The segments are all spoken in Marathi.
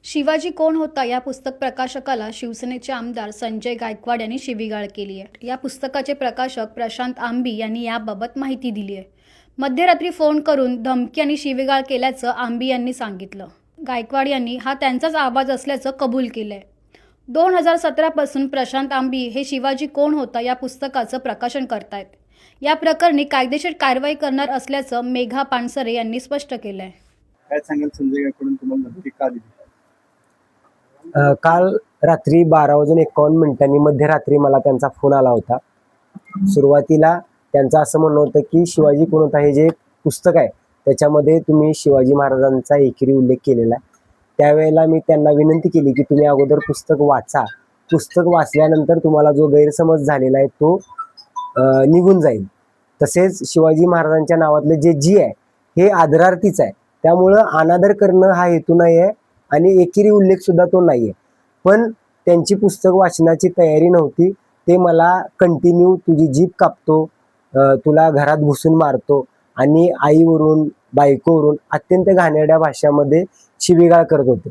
शिवाजी कोण होता या पुस्तक प्रकाशकाला शिवसेनेचे आमदार संजय गायकवाड यांनी शिवीगाळ केली आहे. या पुस्तकाचे प्रकाशक प्रशांत आंबी यांनी याबाबत माहिती दिली आहे. मध्यरात्री फोन करून धमकी आणि शिवीगाळ केल्याचं आंबी यांनी सांगितलं. गायकवाड यांनी हा त्यांचाच आवाज असल्याचं कबूल केलंय. 2017 पासून प्रशांत आंबी हे शिवाजी कोण होता या पुस्तकाचं प्रकाशन करतायत. या प्रकरणी कायदेशीर कारवाई करणार असल्याचं मेघा पानसरे यांनी स्पष्ट केलंय. काय सांगाल संजय गायकवाड तुम्हाला धमकी का दिली? काल रात्री 12:51 मध्यरात्री मला त्यांचा फोन आला होता. सुरुवातीला त्यांचं असं म्हणणं होतं की शिवाजी कोण होता हे जे पुस्तक आहे त्याच्यामध्ये तुम्ही शिवाजी महाराजांचा एकेरी उल्लेख केलेला आहे. त्यावेळेला मी त्यांना विनंती केली की तुम्ही अगोदर पुस्तक वाचा. पुस्तक वाचल्यानंतर तुम्हाला जो गैरसमज झालेला आहे तो निघून जाईल. तसेच शिवाजी महाराजांच्या नावातले जे जी आहे हे आदरार्थीच आहे, त्यामुळं अनादर करणं हा हेतू नाही आहे आणि एकेरी उल्लेख सुद्धा तो नाही आहे. पण त्यांची पुस्तक वाचनाची तयारी नव्हती. ते मला कंटिन्यू तुझी जीभ कापतो, तुला घरात घुसून मारतो आणि आईवरून बायकोवरून अत्यंत घाणेरड्या भाषामध्ये शिवीगाळ करत होते.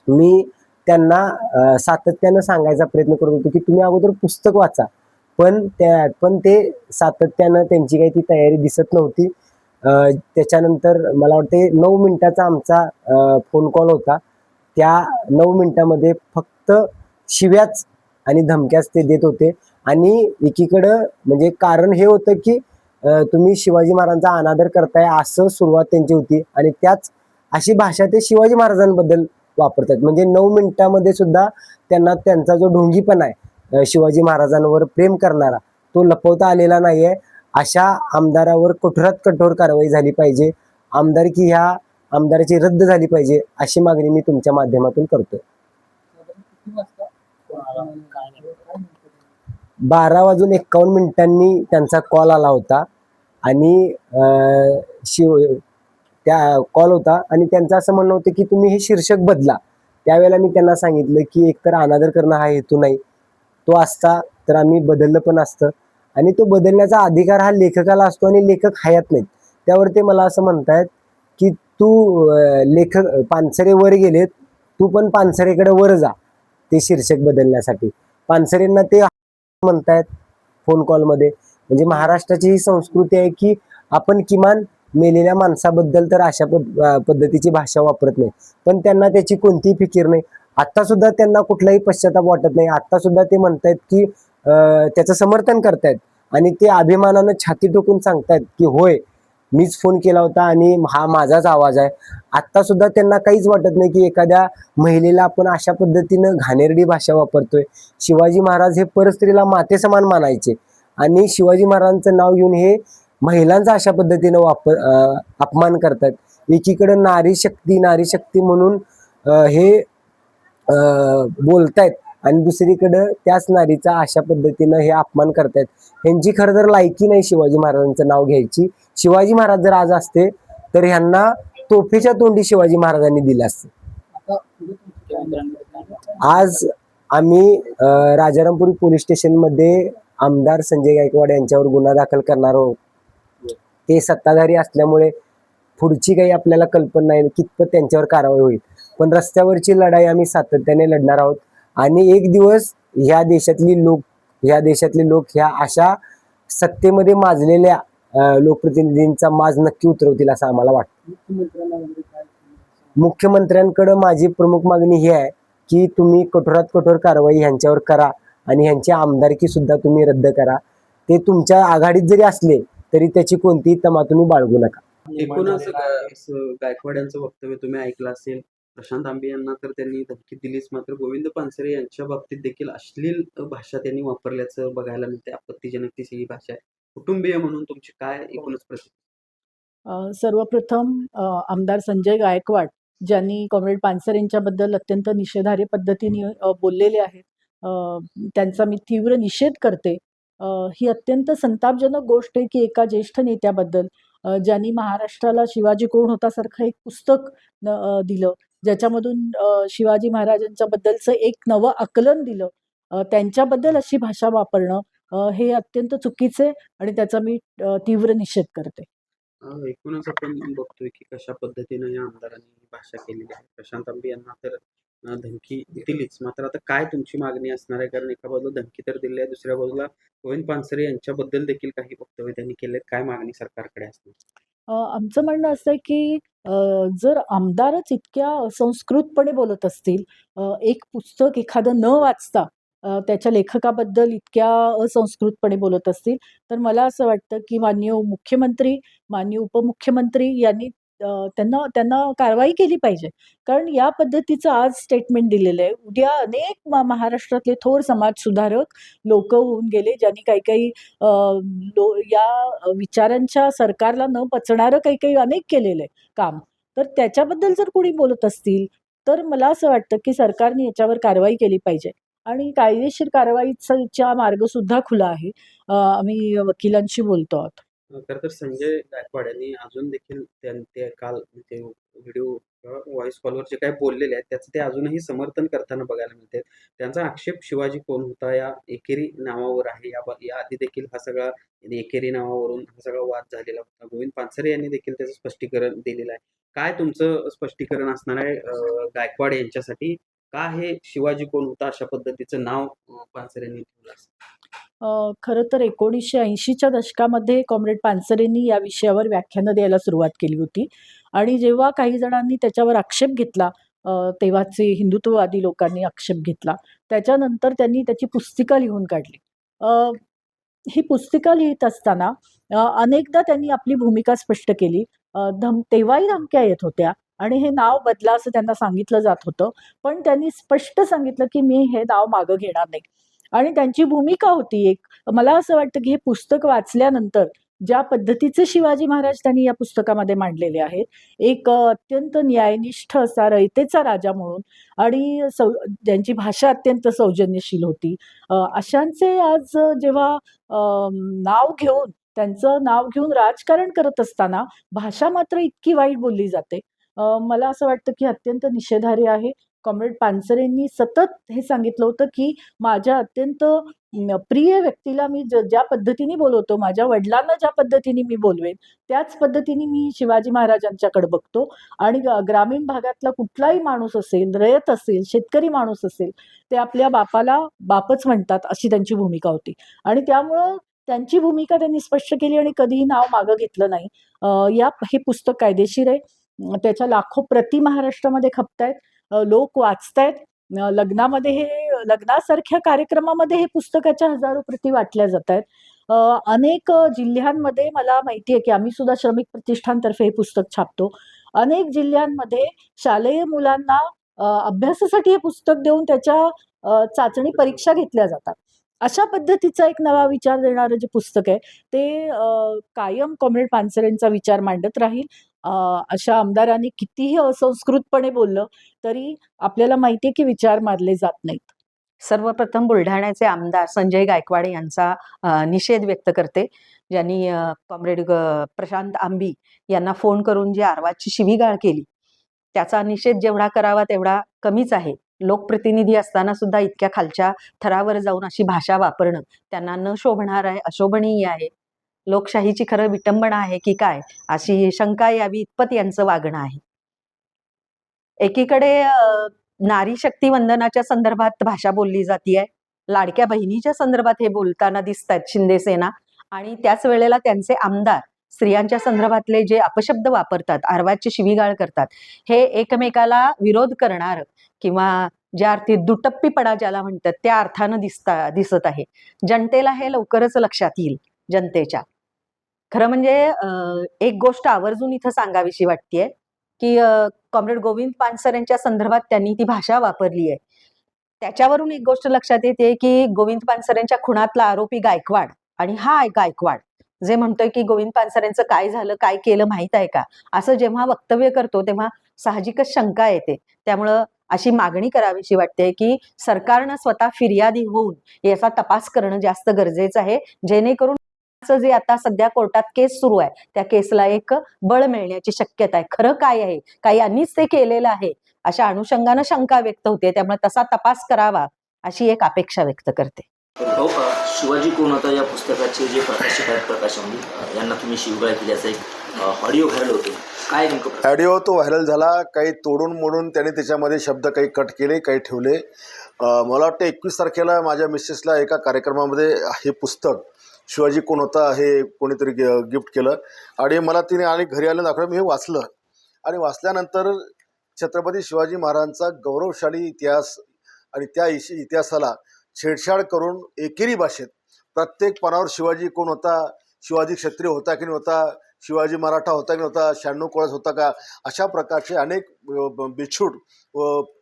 मी त्यांना सातत्यानं सांगायचा प्रयत्न करत होतो की तुम्ही अगोदर पुस्तक वाचा, पण ते सातत्यानं त्यांची काही ती तयारी दिसत नव्हती. त्याच्यानंतर मला वाटते 9 मिनिटाचा आमचा फोन कॉल होता. त्या 9 मिनिटामध्ये फक्त शिव्याच आणि धमक्याच ते देत होते. आणि एकीकडं म्हणजे कारण हे होतं की तुम्ही शिवाजी महाराजांचा अनादर करताय असं सुरुवात त्यांची होती आणि त्याच अशी भाषा ते शिवाजी महाराजांबद्दल वापरतात. म्हणजे 9 मिनिटामध्ये सुद्धा त्यांना त्यांचा जो ढोंगीपणा आहे शिवाजी महाराजांवर प्रेम करणारा तो लपवता आलेला नाही आहे. अशा आमदारावर कठोरात कठोर कारवाई झाली पाहिजे. आमदारकी ह्या आमदाराची रद्द झाली पाहिजे अशी मागणी मी तुमच्या माध्यमातून करतोय. 12:51 त्यांचा कॉल आला होता आणि त्या कॉल होता आणि त्यांचं असं म्हणणं होतं की तुम्ही हे शीर्षक बदला. त्यावेळेला मी त्यांना सांगितलं की एकतर अनादर करणं हा हेतू नाही, तो असता तर आम्ही बदललं पण असतं आणि तो बदलण्याचा अधिकार हा लेखकाला असतो आणि लेखक हयात नाहीत. त्यावर ते मला असं म्हणतायत की तू लेखक पानसरे वर गेलेत, तू पण पानसरेकडे वर जा ते शीर्षक बदलण्यासाठी. पानसरेंना ते म्हणतायत फोन कॉलमध्ये. म्हणजे महाराष्ट्राची ही संस्कृती आहे की आपण किमान मेलेल्या माणसाबद्दल तर अशा पद्धतीची भाषा वापरत नाही, पण त्यांना त्याची कोणतीही फिकीर नाही. आत्ता सुद्धा त्यांना कुठलाही पश्चाताप वाटत नाही. आत्ता सुद्धा ते म्हणतायत की त्याचं समर्थन करतायत आणि ते अभिमानानं छाती ठोकून सांगतायत की होय मीच फोन केला होता आणि हा माझाच आवाज आहे. आत्ता सुद्धा त्यांना काहीच वाटत नाही की एखाद्या महिलेला आपण अशा पद्धतीनं घाणेरडी भाषा वापरतोय. शिवाजी महाराज हे परस्त्रीला मातेसमान मानायचे आणि शिवाजी महाराजांचं नाव घेऊन हे महिलांचा अशा पद्धतीनं अपमान करतात. एकीकडे नारी शक्ती म्हणून हे बोलतायत आणि दुसरीकडं त्याच नारीचा अशा पद्धतीनं हे अपमान करतायत. ह्यांची खरं तर लायकी नाही शिवाजी महाराजांचं नाव घ्यायची. शिवाजी महाराज जर आज असते तर ह्यांना तोफेच्या तोंडी शिवाजी महाराजांनी दिलं असतं. आज आम्ही राजारामपुरी पोलीस स्टेशनमध्ये आमदार संजय गायकवाड यांच्यावर गुन्हा दाखल करणार आहोत. ते सत्ताधारी असल्यामुळे पुढची काही आपल्याला कल्पना नाही कितपत त्यांच्यावर कारवाई होईल, पण रस्त्यावरची लढाई आम्ही सातत्याने लढणार आहोत आणि एक दिवस ह्या देशातले लोक ह्या अशा सत्तेमध्ये माजलेल्या लोकप्रतिनिधींचा माज नक्की उतरवतील असं आम्हाला वाटतं. मुख्यमंत्र्यांकडे माझी प्रमुख मागणी ही आहे की तुम्ही कठोरात कठोर कारवाई ह्यांच्यावर करा आणि ह्यांची आमदारकी सुद्धा तुम्ही रद्द करा. ते तुमच्या आघाडीत जरी असले तरी त्याची कोणतीही तमा तुम्ही बाळगू नका. एकूणच गायकवाड यांचं वक्तव्य तुम्ही ऐकलं असेल. प्रशांत आंबे यांना तर त्यांनी धमकी दिलीच, मात्र गोविंद पानसरे यांच्या बाबतीत देखील अश्लील भाषा त्यांनी वापरल्याचं बघायला मिळते. आपत्तीजनक ती सगळी भाषा आहे. कुटुंबीय म्हणून तुमची काय एकूणच प्रतिक्रिया? सर्वप्रथम आमदार संजय गायकवाड ज्यांनी कॉम्रेड पानसरे यांच्याबद्दल अत्यंत निषेधार्ह पद्धतीने बोललेले आहेत, त्यांचा मी तीव्र निषेध करते. ही अत्यंत संतापजनक गोष्ट आहे की एका ज्येष्ठ नेत्याबद्दल ज्यांनी महाराष्ट्राला शिवाजी कोण होता सारखं एक पुस्तक दिलं, ज्याच्यामधून शिवाजी महाराजांच्या बद्दलचं एक नवं आकलन दिलं, त्यांच्याबद्दल अशी भाषा वापरणं हे अत्यंत चुकीचे आणि त्याचा मी तीव्र निषेध करते. एकूणच आपण बघतोय की कशा पद्धतीनं या आमदारांनी भाषा केलेली आहे. प्रशांत आंबे यांना तर धमकी दिलीच. मात्र आता काय तुमची मागणी असणार आहे? कारण एका बाजूला धमकी तर दिली आहे, दुसऱ्या बाजूला गोविंद पानसरे यांच्याबद्दल देखील काही वक्तव्य त्यांनी केलेत. काय मागणी सरकारकडे असणार? आमचं म्हणणं असं आहे की जर आमदारच इतक्या असंस्कृतपणे बोलत असतील, एक पुस्तक एखादं न वाचता त्याच्या लेखकाबद्दल इतक्या असंस्कृतपणे बोलत असतील, तर मला असं वाटतं की माननीय मुख्यमंत्री, माननीय उपमुख्यमंत्री यांनी त्यांना त्यांना कारवाई केली पाहिजे. कारण या पद्धतीचं आज स्टेटमेंट दिलेलं आहे. उद्या अनेक महाराष्ट्रातले थोर समाजसुधारक लोकं होऊन गेले, ज्यांनी काही-काही अ, या विचारांच्या सरकारला न पचणारं काही-काही अनेक केलेलं आहे काम. तर त्याच्याबद्दल जर कोणी बोलत असतील, तर मला असं वाटतं की सरकारने याच्यावर कारवाई केली पाहिजे आणि कायदेशीर कारवाईचा मार्गसुद्धा खुला आहे. आम्ही वकिलांशी बोलतो आहोत. खरं तर संजय गायकवाड यांनी अजून देखील ते काल ते व्हिडिओ किंवा व्हॉइस कॉलवर जे काही बोललेले आहेत, त्याचं ते अजूनही समर्थन करताना बघायला मिळते. त्यांचा आक्षेप शिवाजी कोण होता या एकेरी नावावर आहे. याआधी देखील हा सगळा एकेरी नावावरून हा सगळा वाद झालेला होता. गोविंद पानसरे यांनी देखील त्याचं स्पष्टीकरण दिलेलं आहे. काय तुमचं स्पष्टीकरण असणार आहे गायकवाड यांच्यासाठी? का हे शिवाजी कोण होता अशा पद्धतीचं नाव पानसरे यांनी ठेवलं असेल? खरं तर 1980च्या दशकामध्ये कॉम्रेड पानसरेंनी या विषयावर व्याख्यानं द्यायला सुरुवात केली होती आणि जेव्हा काही जणांनी त्याच्यावर आक्षेप घेतला, तेव्हाचे हिंदुत्ववादी लोकांनी आक्षेप घेतला. त्याच्यानंतर त्यांनी त्याची पुस्तिका लिहून काढली. अ, ही पुस्तिका लिहीत असताना अनेकदा त्यांनी आपली भूमिका स्पष्ट केली. तेव्हाही धमक्या येत होत्या आणि हे नाव बदला असं त्यांना सांगितलं जात होतं. पण त्यांनी स्पष्ट सांगितलं, की मी हे नाव मागं घेणार नाही. आणि त्यांची भूमिका होती एक. मला असं वाटतं, की हे पुस्तक वाचल्यानंतर ज्या पद्धतीचे शिवाजी महाराज त्यांनी या पुस्तकामध्ये मांडलेले आहेत, एक अत्यंत न्यायनिष्ठ असा रयतेचा राजा म्हणून आणि ज्यांची भाषा अत्यंत सौजन्यशील होती. अशांचे आज जेव्हा त्यांचं नाव घेऊन राजकारण करत असताना भाषा मात्र इतकी वाईट बोलली जाते. मला असं वाटतं, की अत्यंत निषेधार्ह आहे. कॉम्रेड पानसरेंनी सतत हे सांगितलं होतं, की माझ्या अत्यंत प्रिय व्यक्तीला मी ज्या पद्धतीने बोलवतो, माझ्या वडिलांना ज्या पद्धतीने मी बोलवेन, त्याच पद्धतीने मी शिवाजी महाराजांच्याकडे बघतो आणि ग्रामीण भागातला कुठलाही माणूस असेल, रयत असेल, शेतकरी माणूस असेल, ते आपल्या बापाला बापच म्हणतात, अशी त्यांची भूमिका होती. आणि त्यामुळं त्यांची भूमिका त्यांनी स्पष्ट केली आणि कधीही नाव मागं घेतलं नाही. हे पुस्तक कायदेशीर आहे. त्याच्या लाखो प्रती महाराष्ट्रामध्ये खपतायत. लोक वाचतायत. लग्नासारख्या कार्यक्रमामध्ये हे पुस्तकाच्या हजारो प्रती वाटल्या जातायत. अनेक जिल्ह्यांमध्ये मला माहिती आहे, की आम्ही सुद्धा श्रमिक प्रतिष्ठानतर्फे हे पुस्तक छापतो. अनेक जिल्ह्यांमध्ये शालेय मुलांना अभ्यासासाठी हे पुस्तक देऊन त्याच्या चाचणी परीक्षा घेतल्या जातात. अशा पद्धतीचा एक नवा विचार देणारं जे पुस्तक आहे, ते कायम कॉम्रेड पानसरेंचा विचार मांडत राहील. अशा आमदारांनी कितीही असंस्कृतपणे बोललं, तरी आपल्याला माहिती आहे, की विचार मारले जात नाहीत. सर्वप्रथम बुलढाण्याचे आमदार संजय गायकवाड यांचा निषेध व्यक्त करते, ज्यांनी कॉम्रेड प्रशांत आंबी यांना फोन करून जी आरवाची शिवीगाळ केली, त्याचा निषेध जेवढा करावा तेवढा कमीच आहे. लोकप्रतिनिधी असताना सुद्धा इतक्या खालच्या थरावर जाऊन अशी भाषा वापरणं त्यांना न शोभणार आहे, अशोभनीय आहे. लोकशाहीची खरं विटंबना आहे की काय, अशी शंका यावी इतपत यांचं वागणं आहे. एकीकडे नारी शक्ती वंदनाच्या संदर्भात भाषा बोलली जातीये, लाडक्या बहिणीच्या संदर्भात हे बोलताना दिसतात शिंदे सेना, आणि त्याच वेळेला त्यांचे आमदार स्त्रियांच्या संदर्भातले जे अपशब्द वापरतात, आरवाची शिवीगाळ करतात, हे एकमेकाला विरोध करणार किंवा ज्या अर्थी दुटप्पीपणा ज्याला म्हणतात त्या अर्थानं दिसत आहे. जनतेला हे लवकरच लक्षात येईल. जनतेच्या खरं म्हणजे एक गोष्ट आवर्जून इथं सांगावीशी वाटतेय, की कॉम्रेड गोविंद पानसरेंच्या संदर्भात त्यांनी ती भाषा वापरली आहे. त्याच्यावरून एक गोष्ट लक्षात येते, की गोविंद पानसरेंच्या खुनातला आरोपी गायकवाड आणि हा गायकवाड जे म्हणतोय की गोविंद पानसरेंचं काय झालं, काय केलं माहित आहे का, असं जेव्हा वक्तव्य करतो तेव्हा साहजिकच शंका येते. त्यामुळं अशी मागणी करावीशी वाटते, की सरकारनं स्वतः फिर्यादी होऊन याचा तपास करणं जास्त गरजेचं आहे, जेणेकरून जे आता सध्या कोर्टात केस सुरू आहे त्या केसला एक बळ मिळण्याची शक्यता आहे. खरं काय आहे, काही यांनीच ते केलेलं आहे अशा अनुषंगानं शंका व्यक्त होते. त्यामुळे तसा तपास करावा अशी एक अपेक्षा व्यक्त करते. भाऊ, शिवाजी कोण होता या पुस्तकाचे जे प्रकाशक आहेत प्रकाश आंबी यांना तुम्ही शिवगाळ केली, असा एक ऑडिओ व्हायरल होतो, काय नेमकं प्रकार? ऑडिओ तो व्हायरल झाला, काही तोडून मोडून त्याने त्याच्यामध्ये शब्द काही कट केले, काही ठेवले. मला वाटतं 21 तारखेला माझ्या मिसेसला एका कार्यक्रमामध्ये हे पुस्तक शिवाजी कोण होता हे कोणीतरी गिफ्ट केलं आणि मला तिने आणि घरी आलं दाखवलं. मी हे वाचलं आणि वाचल्यानंतर छत्रपती शिवाजी महाराजांचा गौरवशाली इतिहास आणि त्या इतिहासाला छेडछाड करून एकेरी भाषेत प्रत्येक पानावर शिवाजी कोण होता, शिवाजी क्षत्रिय होता की नाही होता, शिवाजी मराठा होता की नव्हता, 96 कोळस होता का, अशा प्रकारचे अनेक बिछूट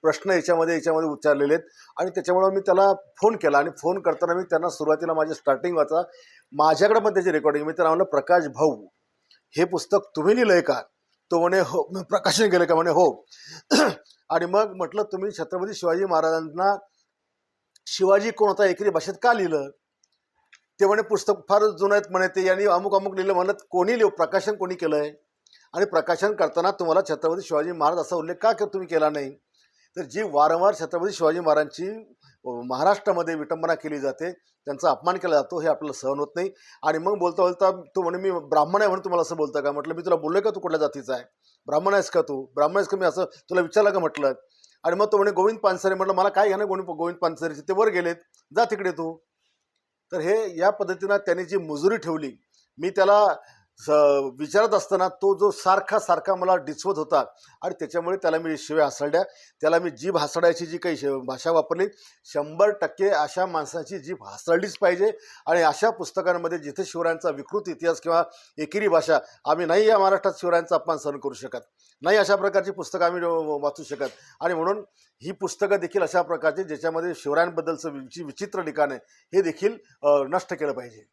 प्रश्न याच्यामध्ये उच्चारलेले आहेत. आणि त्याच्यामुळं मी त्याला फोन केला आणि फोन करताना मी त्यांना सुरुवातीला माझे स्टार्टिंग वाचा, माझ्याकडे पण त्याची रेकॉर्डिंग, मी त्याला म्हणलं प्रकाश भाऊ हे पुस्तक तुम्ही लिहिलं आहे का? तो म्हणे हो. प्रकाशन केलं का? म्हणे हो. आणि मग म्हटलं तुम्ही छत्रपती शिवाजी महाराजांना शिवाजी कोण होता एकेरी भाषेत का लिहिलं? ते म्हणे पुस्तक फार जुनं आहेत म्हणे, ते यांनी अमुक अमुक लिहिलं. म्हणलं कोणी प्रकाशन कोणी केलं आहे? आणि प्रकाशन करताना तुम्हाला छत्रपती शिवाजी महाराज असा उल्लेख का तुम्ही केला नाही? तर जी वारंवार छत्रपती शिवाजी महाराजांची महाराष्ट्रामध्ये विटंबना केली जाते, त्यांचा अपमान केला जातो, हे आपल्याला सहन होत नाही. आणि मग बोलता बोलता तो म्हणे मी ब्राह्मण आहे म्हणून तुम्हाला असं बोलतं का? म्हटलं मी तुला बोललोय का तू कुठल्या जातीचा आहे? ब्राह्मण आहेस का तू? ब्राह्मण आहेस का मी असं तुला विचारलं का म्हटलं? आणि मग तो म्हणे गोविंद पानसरे. म्हटलं मला काय घ्या ना गोविंद पानसरेचे, ते वर गेलेत, जा तिकडे तू. तर हे या पद्धतीनं त्यांनी जी मुजुरी ठेवली, मी त्याला विचारत असताना तो जो सारखा मला डिचवत होता आणि त्याच्यामुळे त्याला मी शिव्या हासडल्या. त्याला मी जीभ हासडायची जी काही भाषा वापरली, 100% अशा माणसाची जीभ हासडलीच पाहिजे. आणि अशा पुस्तकांमध्ये जिथे शिवरायांचा विकृत इतिहास किंवा एकेरी भाषा, आम्ही नाही या महाराष्ट्रात शिवरायांचा अपमान सहन करू शकत नाही, अशा प्रकारची पुस्तकं आम्ही वाचू शकत. आणि म्हणून ही पुस्तकं देखील अशा प्रकारची ज्याच्यामध्ये शिवरायांबद्दलचं जी विचित्र लिखाण आहे हे देखील नष्ट केलं पाहिजे.